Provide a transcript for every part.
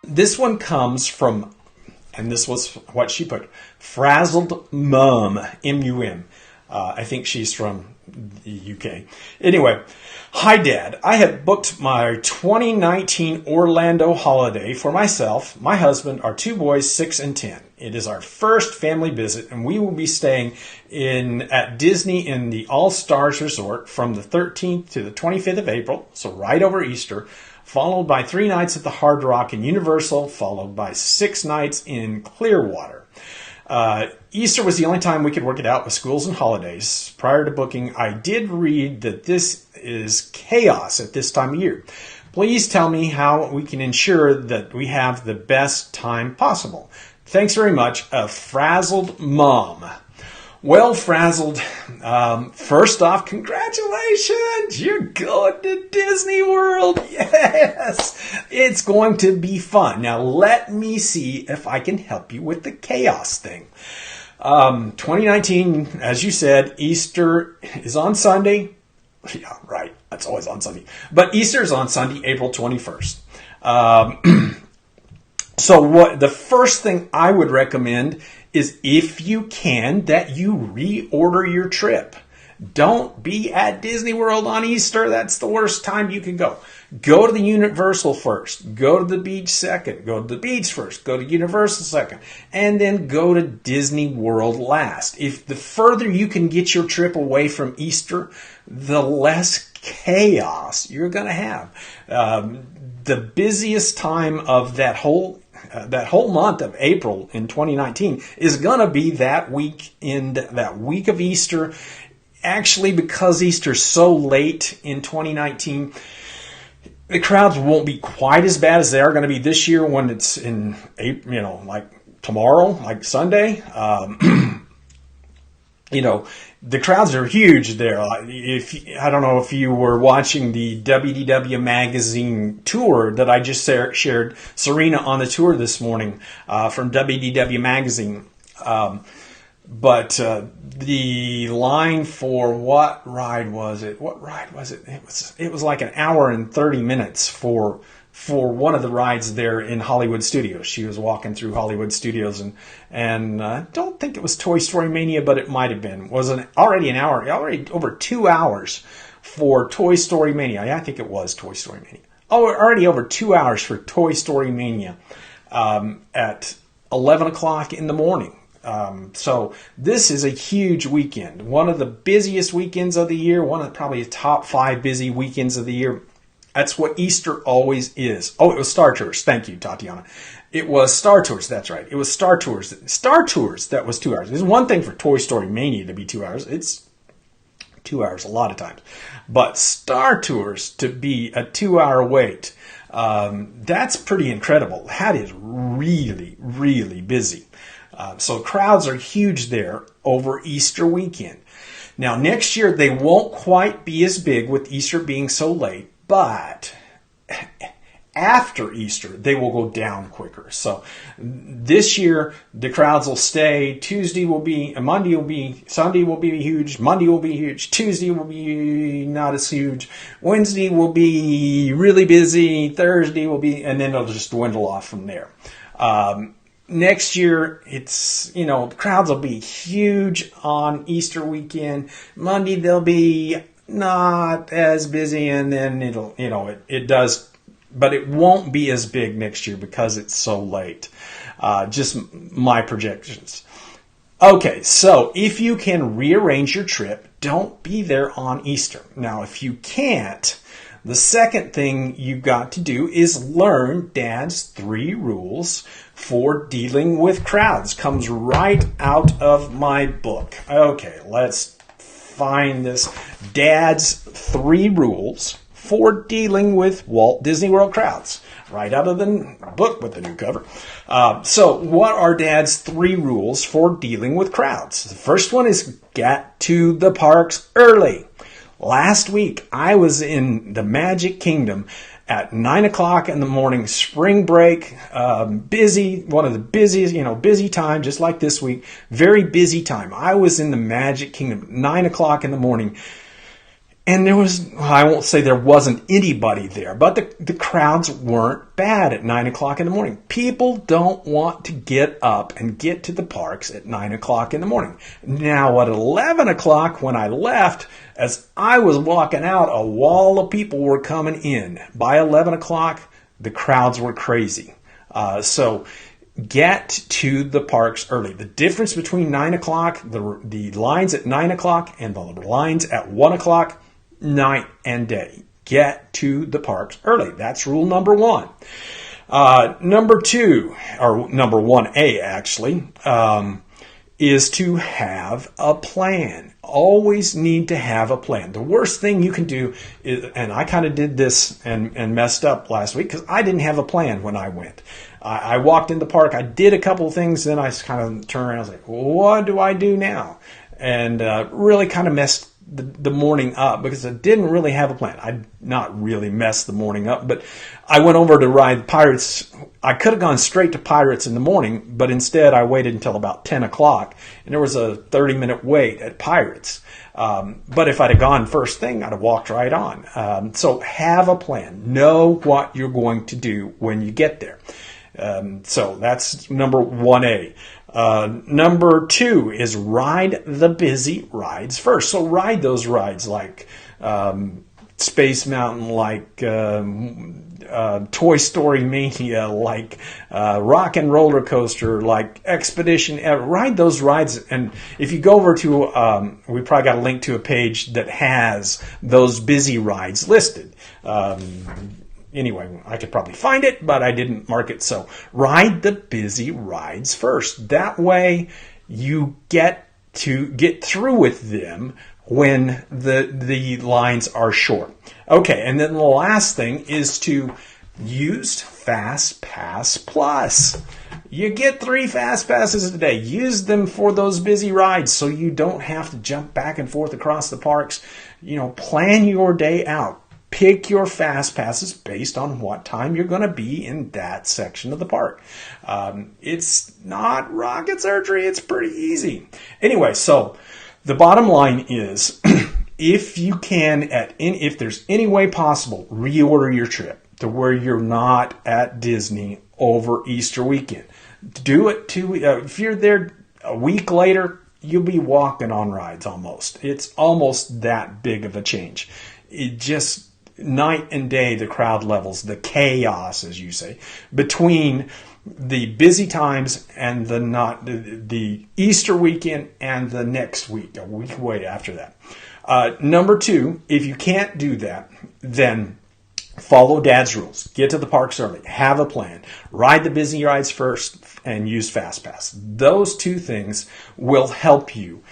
This one comes from, and this was what she put, Frazzled Mum, M-U-M. I think she's from the UK. Anyway, hi Dad. I have booked my 2019 Orlando holiday for myself, my husband, our two boys, 6 and 10. It is our first family visit, and we will be staying at Disney in the All Stars Resort from the 13th to the 25th of April, so right over Easter, followed by 3 nights at the Hard Rock and Universal, followed by 6 nights in Clearwater. Easter was the only time we could work it out with schools and holidays. Prior to booking, I did read that this is chaos at this time of year. Please tell me how we can ensure that we have the best time possible. Thanks very much, a Frazzled Mom. Well, Frazzled, first off, congratulations! You're going to Disney World! Yes! It's going to be fun. Now, let me see if I can help you with the chaos thing. 2019, as you said, Easter is on Sunday. Yeah, right. That's always on Sunday. But Easter is on Sunday, April 21st. So the first thing I would recommend is, if you can, that you reorder your trip. Don't be at Disney World on Easter. That's the worst time you can go. Go to the Universal first. Go to the beach second. Go to the beach first. Go to Universal second. And then go to Disney World last. If the further you can get your trip away from Easter, the less chaos you're going to have. The busiest time of that whole month of April in 2019 is going to be that week of Easter. Actually, because Easter's so late in 2019, the crowds won't be quite as bad as they are going to be this year when it's in April, like tomorrow, like Sunday. The crowds are huge there. I don't know if you were watching the WDW magazine tour that I just shared Serena on the tour this morning from WDW magazine. But the line for what ride was it? It was like an hour and 30 minutes for one of the rides there in Hollywood Studios. She was walking through Hollywood Studios, and I don't think it was Toy Story Mania, but it might have been. It was already over 2 hours for Toy Story Mania. I think it was Toy Story Mania. Already over 2 hours for Toy Story Mania at 11 o'clock in the morning. So this is a huge weekend. One of the busiest weekends of the year. One of probably the top 5 busy weekends of the year. That's what Easter always is. Oh, it was Star Tours. Thank you, Tatiana. It was Star Tours. That's right. It was Star Tours. Star Tours, that was 2 hours. It's one thing for Toy Story Mania to be 2 hours. It's 2 hours a lot of times. But Star Tours to be a 2-hour wait, that's pretty incredible. That is really, really busy. So crowds are huge there over Easter weekend. Now, next year, they won't quite be as big with Easter being so late, but after Easter, they will go down quicker. So this year, the crowds will stay. Sunday will be huge. Monday will be huge. Tuesday will be not as huge. Wednesday will be really busy. Thursday will be, and then it'll just dwindle off from there. Next year, the crowds will be huge on Easter weekend. Monday, they'll be not as busy, and then it does, but it won't be as big next year because it's so late. Just my projections. Okay, so if you can rearrange your trip, don't be there on Easter. Now, if you can't, the second thing you've got to do is learn Dad's 3 rules for dealing with crowds. Comes right out of my book. Okay, let's find this. Dad's 3 rules for dealing with Walt Disney World crowds. Right out of the book with the new cover. So what are Dad's 3 rules for dealing with crowds? The first one is get to the parks early. Last week, I was in the Magic Kingdom at 9 o'clock in the morning, spring break, busy, one of the busiest, busy time, just like this week, very busy time. I was in the Magic Kingdom, 9 o'clock in the morning. And there was, well, I won't say there wasn't anybody there, but the crowds weren't bad at 9 o'clock in the morning. People don't want to get up and get to the parks at 9 o'clock in the morning. Now at 11 o'clock when I left, as I was walking out, a wall of people were coming in. By 11 o'clock, the crowds were crazy. So get to the parks early. The difference between 9 o'clock, the lines at 9 o'clock and the lines at 1 o'clock, night and day. Get to the parks early. That's rule number one. Number two, or number 1A actually, is to have a plan. Always need to have a plan. The worst thing you can do is, and I kind of did this and messed up last week because I didn't have a plan when I went. I walked in the park, I did a couple of things, then I kind of turned around and was like, what do I do now? And really kind of messed the morning up because I didn't really have a plan. I not really messed the morning up, but I went over to ride Pirates. I could have gone straight to Pirates in the morning, but instead I waited until about 10 o'clock, and there was a 30-minute wait at Pirates. But if I'd have gone first thing, I'd have walked right on. So have a plan. Know what you're going to do when you get there. So that's number 1A. Number 2 is ride the busy rides first. So ride those rides like Space Mountain, like Toy Story Mania, like Rock and Roller Coaster, like Expedition. Ride those rides. And if you go over to, we probably got a link to a page that has those busy rides listed. Anyway, I could probably find it, but I didn't mark it. So ride the busy rides first. That way you get through with them when the lines are short. Okay, and then the last thing is to use Fast Pass Plus. You get 3 Fast Passes a day. Use them for those busy rides so you don't have to jump back and forth across the parks. Plan your day out. Pick your Fast Passes based on what time you're going to be in that section of the park. It's not rocket surgery. It's pretty easy. Anyway, so the bottom line is, if you can, if there's any way possible, reorder your trip to where you're not at Disney over Easter weekend. Do it if you're there a week later, you'll be walking on rides almost. It's almost that big of a change. It just night and day, the crowd levels, the chaos, as you say, between the busy times and the Easter weekend and the next week, a week away after that. Number 2, if you can't do that, then follow Dad's rules. Get to the parks early. Have a plan. Ride the busy rides first and use FastPass. Those 2 things will help you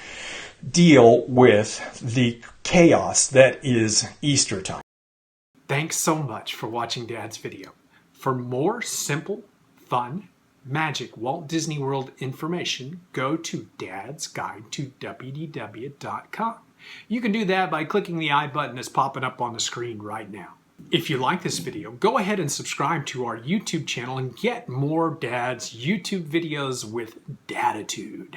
deal with the chaos that is Easter time. Thanks so much for watching Dad's video. For more simple, fun, magic Walt Disney World information, go to Dad's Guide to WDW.com. You can do that by clicking the I button that's popping up on the screen right now. If you like this video, go ahead and subscribe to our YouTube channel and get more Dad's YouTube videos with Daditude.